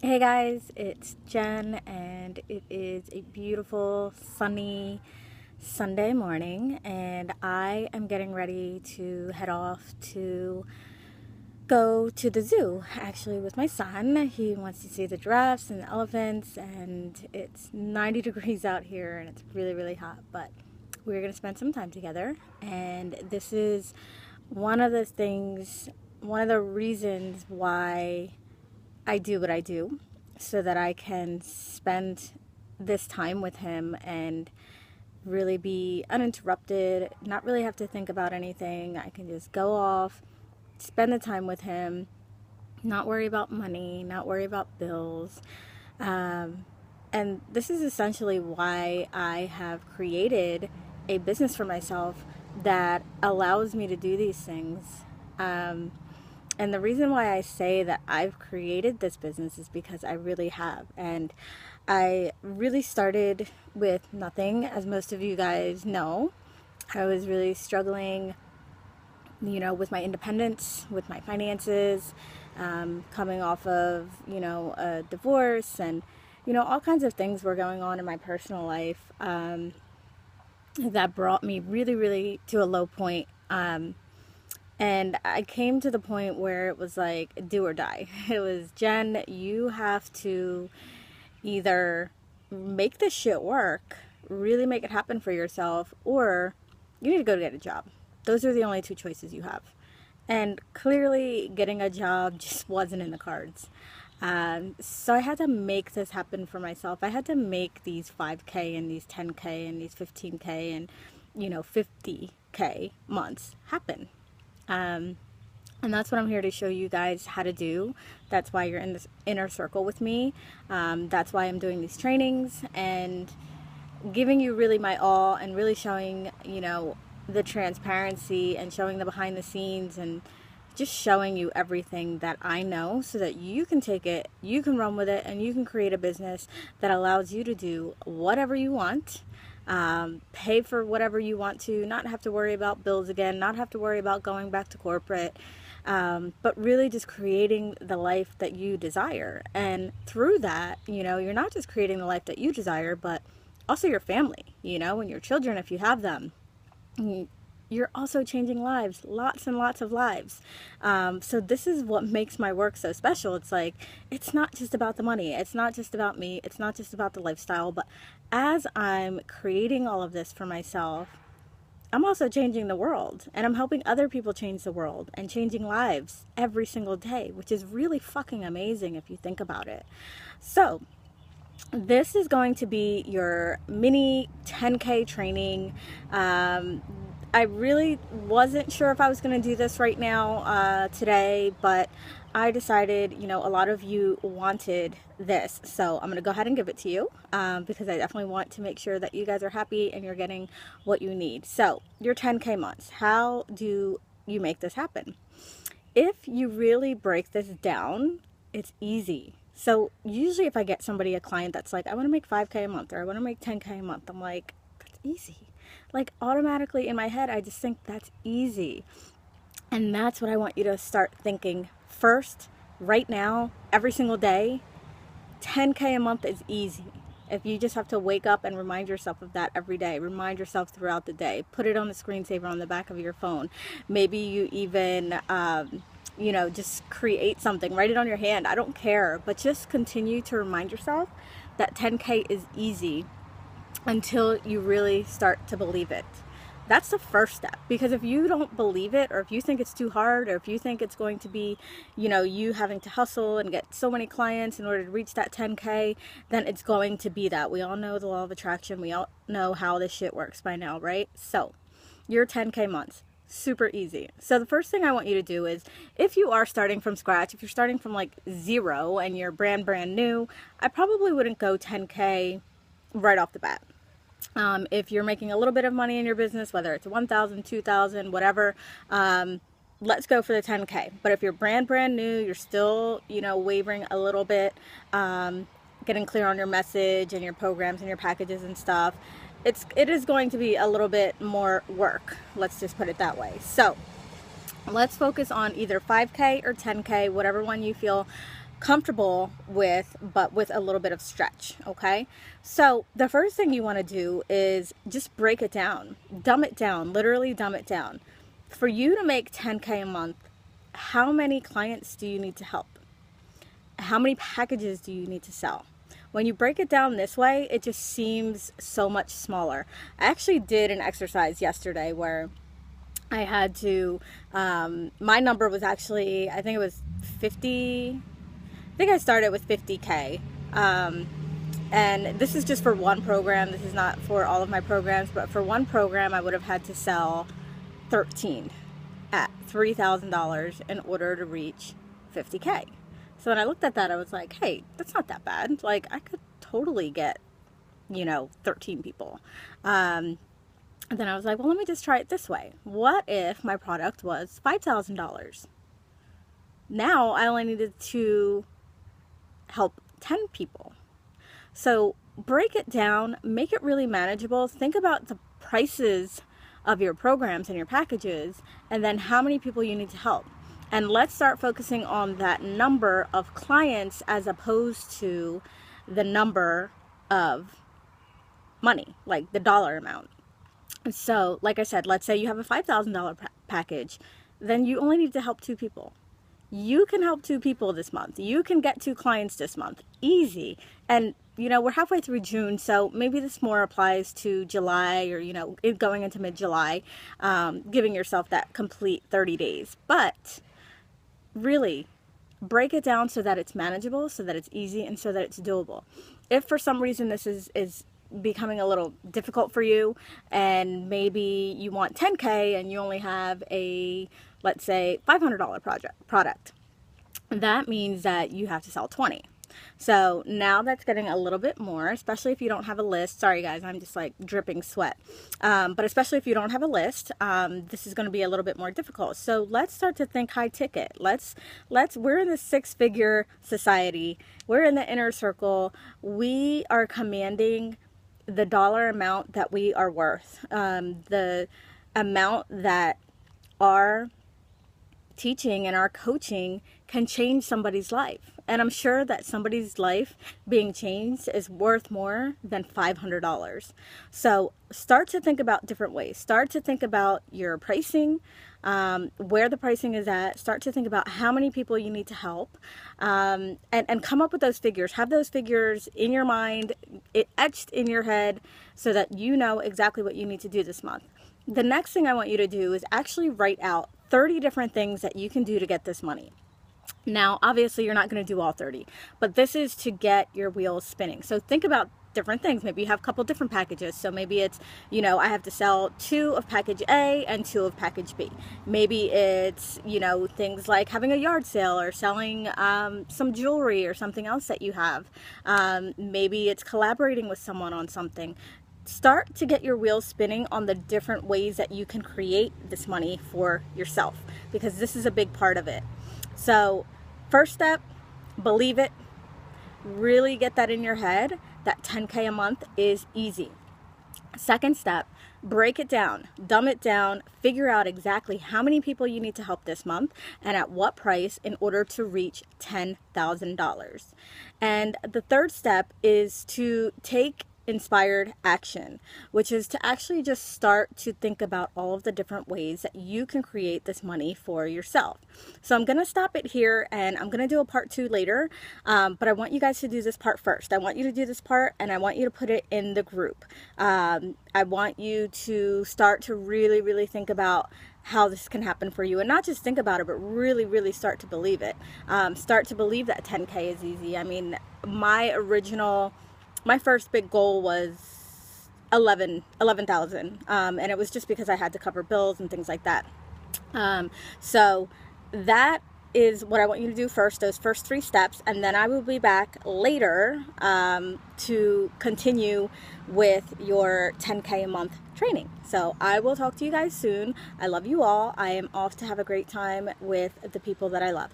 Hey guys, it's Jen, and it is a beautiful sunny Sunday morning, and I am getting ready to head off to go to the zoo actually with my son. He wants to see the giraffes and the elephants, and it's 90 degrees out here and it's really, really hot, but we're going to spend some time together. And this is one of the things, one of the reasons why I do what I do, so that I can spend this time with him and really be uninterrupted, not really have to think about anything. I can just go off, spend the time with him, not worry about money, not worry about bills. Um, and this is essentially why I have created a business for myself that allows me to do these things. Um, and the reason why I say that I've created this business is because I really have. And I really started with nothing, as most of you guys know. I was really struggling, with my independence, with my finances, coming off of, a divorce, and, all kinds of things were going on in my personal life that brought me really, really to a low point. And I came to the point where it was like do or die. It was, Jen, you have to either make this shit work, really make it happen for yourself, or you need to go to get a job. Those are the only two choices you have. And clearly, getting a job just wasn't in the cards. So I had to make this happen for myself. I had to make these 5K and these 10K and these 15K and, 50K months happen. Um, and that's what I'm here to show you guys how to do. That's why you're in this inner circle with me. That's why I'm doing these trainings and giving you really my all, and really showing, the transparency and showing the behind the scenes, and just showing you everything that I know so that you can take it, you can run with it, and you can create a business that allows you to do whatever you want. Pay for whatever you want to, not have to worry about bills again, not have to worry about going back to corporate, but really just creating the life that you desire. And through that, you're not just creating the life that you desire, but also your family, and your children if you have them. You're also changing lives, lots and lots of lives. So this is what makes my work so special. It's like, it's not just about the money. It's not just about me. It's not just about the lifestyle. But as I'm creating all of this for myself, I'm also changing the world. And I'm helping other people change the world and changing lives every single day, which is really fucking amazing if you think about it. So this is going to be your mini 10K training. I really wasn't sure if I was going to do this right now today, but I decided, a lot of you wanted this. So I'm going to go ahead and give it to you because I definitely want to make sure that you guys are happy and you're getting what you need. So your 10K months, how do you make this happen? If you really break this down, it's easy. So usually if I get somebody, a client that's like, I want to make 5K a month or I want to make 10K a month, I'm like, that's easy. Like automatically in my head, I just think that's easy. And that's what I want you to start thinking first, right now, every single day. 10K a month is easy. If you just have to wake up and remind yourself of that every day, remind yourself throughout the day, put it on the screensaver on the back of your phone. Maybe you even, just create something, write it on your hand. I don't care, but just continue to remind yourself that 10K is easy until you really start to believe it. That's the first step, because if you don't believe it, or if you think it's too hard, or if you think it's going to be, you having to hustle and get so many clients in order to reach that 10K, then it's going to be that. We all know the law of attraction. We all know how this shit works by now, right? So your 10K months, super easy. So the first thing I want you to do is, if you are starting from scratch, if you're starting from like zero and you're brand new, I probably wouldn't go 10K right off the bat. If you're making a little bit of money in your business, whether it's 1,000, 2,000, whatever, let's go for the 10K. But if you're brand new, you're still, wavering a little bit, getting clear on your message and your programs and your packages and stuff, it is going to be a little bit more work. Let's just put it that way. So let's focus on either 5K or 10K, whatever one you feel comfortable with, but with a little bit of stretch, okay? So the first thing you want to do is just break it down, dumb it down, literally dumb it down. For you to make 10K a month, how many clients do you need to help? How many packages do you need to sell? When you break it down this way, it just seems so much smaller. I actually did an exercise yesterday where I had to, my number was actually, I think it was 50, I think I started with 50K. And this is just for one program. This is not for all of my programs, but for one program, I would have had to sell 13 at $3,000 in order to reach 50K. So when I looked at that, I was like, hey, that's not that bad. Like, I could totally get, 13 people. And then I was like, well, let me just try it this way. What if my product was $5,000? Now I only needed to help 10 people. So break it down, make it really manageable. Think about the prices of your programs and your packages, and then how many people you need to help. And let's start focusing on that number of clients as opposed to the number of money, like the dollar amount. So, like I said, let's say you have a $5,000 package, then you only need to help 2 people. You can help 2 people this month. You can get 2 clients this month. Easy. And, we're halfway through June, so maybe this more applies to July or, going into mid-July, giving yourself that complete 30 days. But really, break it down so that it's manageable, so that it's easy, and so that it's doable. If for some reason this is becoming a little difficult for you, and maybe you want 10K and you only have a, let's say, $500 product, that means that you have to sell 20. So now that's getting a little bit more, especially if you don't have a list. Sorry guys, I'm just like dripping sweat. But especially if you don't have a list, this is going to be a little bit more difficult. So let's start to think high ticket. We're in the 6-figure society. We're in the inner circle. We are commanding the dollar amount that we are worth, the amount that our teaching and our coaching can change somebody's life. And I'm sure that somebody's life being changed is worth more than $500. So start to think about different ways. Start to think about your pricing, where the pricing is at. Start to think about how many people you need to help, and come up with those figures. Have those figures in your mind, etched in your head, so that you know exactly what you need to do this month. The next thing I want you to do is actually write out 30 different things that you can do to get this money. Now, obviously, you're not going to do all 30, but this is to get your wheels spinning. So think about different things. Maybe you have a couple different packages. So maybe it's, I have to sell 2 of package A and 2 of package B. Maybe it's, things like having a yard sale or selling some jewelry or something else that you have. Maybe it's collaborating with someone on something. Start to get your wheels spinning on the different ways that you can create this money for yourself, because this is a big part of it. So first step, believe it. Really get that in your head, that 10K a month is easy. Second step, break it down, dumb it down, figure out exactly how many people you need to help this month and at what price in order to reach $10,000. And the third step is to take inspired action, which is to actually just start to think about all of the different ways that you can create this money for yourself. So I'm going to stop it here, and I'm going to do a part 2 later, but I want you guys to do this part first. I want you to do this part, and I want you to put it in the group. I want you to start to really, really think about how this can happen for you, and not just think about it, but really, really start to believe it. Start to believe that 10K is easy. I mean, my first big goal was 11,000, and it was just because I had to cover bills and things like that. So that is what I want you to do first, those first 3 steps, and then I will be back later to continue with your 10K a month training. So I will talk to you guys soon. I love you all. I am off to have a great time with the people that I love.